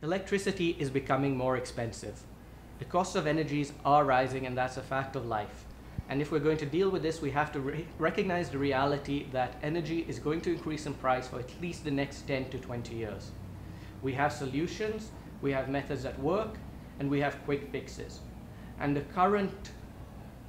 Electricity is becoming more expensive. The costs of energies are rising, and that's a fact of life. And if we're going to deal with this, we have to recognize the reality that energy is going to increase in price for at least the next 10 to 20 years. We have solutions, we have methods that work, and we have quick fixes. And the current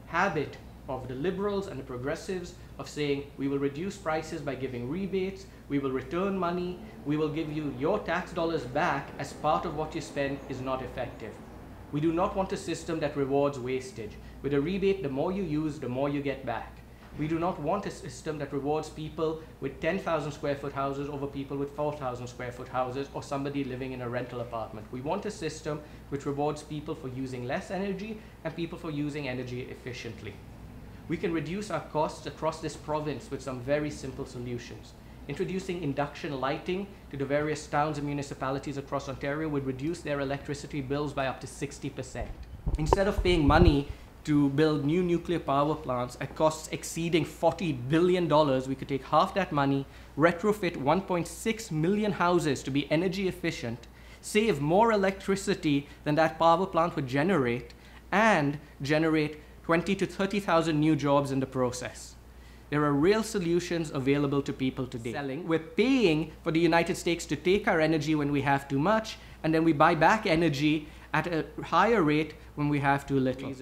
habit of the liberals and the progressives of saying we will reduce prices by giving rebates, we will return money, we will give you your tax dollars back as part of what you spend is not effective. We do not want a system that rewards wastage. With a rebate, the more you use, the more you get back. We do not want a system that rewards people with 10,000 square foot houses over people with 4,000 square foot houses or somebody living in a rental apartment. We want a system which rewards people for using less energy and people for using energy efficiently. We can reduce our costs across this province with some very simple solutions. Introducing induction lighting to the various towns and municipalities across Ontario would reduce their electricity bills by up to 60%. Instead of paying money to build new nuclear power plants at costs exceeding $40 billion, we could take half that money, retrofit 1.6 million houses to be energy efficient, save more electricity than that power plant would generate, and generate 20 to 30,000 new jobs in the process. There are real solutions available to people today. We're paying for the United States to take our energy when we have too much, and then we buy back energy at a higher rate when we have too little.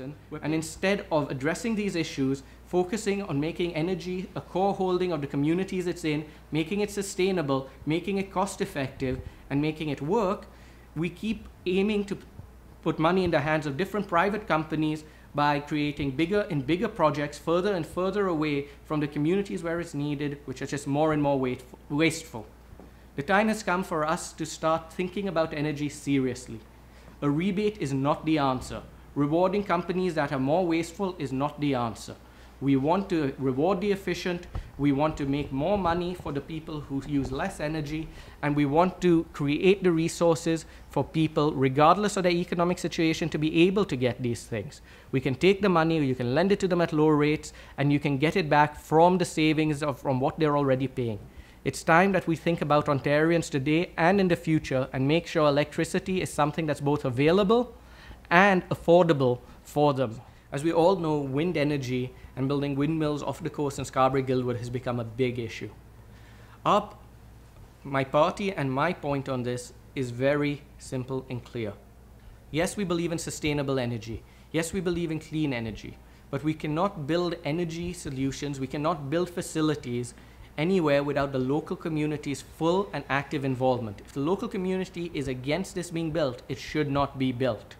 And instead of addressing these issues, focusing on making energy a core holding of the communities it's in, making it sustainable, making it cost-effective, and making it work, we keep aiming to put money in the hands of different private companies by creating bigger and bigger projects further and further away from the communities where it's needed, which are just more and more wasteful. The time has come for us to start thinking about energy seriously. A rebate is not the answer. Rewarding companies that are more wasteful is not the answer. We want to reward the efficient, we want to make more money for the people who use less energy, and we want to create the resources for people, regardless of their economic situation, to be able to get these things. We can take the money, you can lend it to them at low rates, and you can get it back from the savings from what they're already paying. It's time that we think about Ontarians today and in the future and make sure electricity is something that's both available and affordable for them. As we all know, wind energy and building windmills off the coast in Scarborough-Guildwood has become a big issue. My party and my point on this is very simple and clear. Yes, we believe in sustainable energy. Yes, we believe in clean energy. But we cannot build energy solutions, we cannot build facilities anywhere without the local community's full and active involvement. If the local community is against this being built, it should not be built.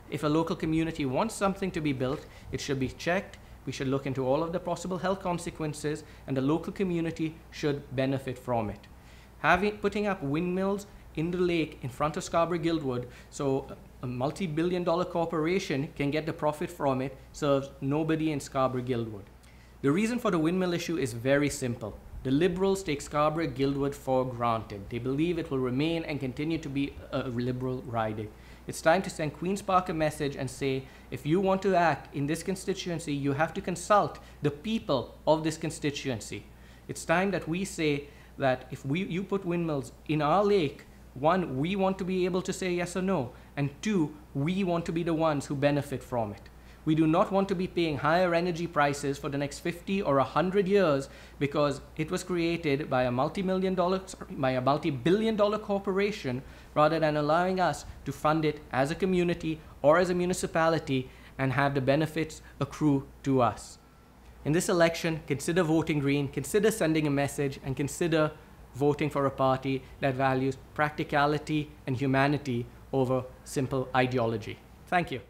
If a local community wants something to be built, it should be checked. We should look into all of the possible health consequences, and the local community should benefit from it. Putting up windmills in the lake in front of Scarborough-Guildwood so a multi-billion-dollar corporation can get the profit from it serves nobody in Scarborough-Guildwood. The reason for the windmill issue is very simple. The Liberals take Scarborough-Guildwood for granted. They believe it will remain and continue to be a Liberal riding. It's time to send Queen's Park a message and say, if you want to act in this constituency, you have to consult the people of this constituency. It's time that we say that if you put windmills in our lake, one, we want to be able to say yes or no, and two, we want to be the ones who benefit from it. We do not want to be paying higher energy prices for the next 50 or 100 years because it was created by a multi-billion dollar corporation rather than allowing us to fund it as a community or as a municipality and have the benefits accrue to us. In this election, consider voting Green, consider sending a message, and consider voting for a party that values practicality and humanity over simple ideology. Thank you.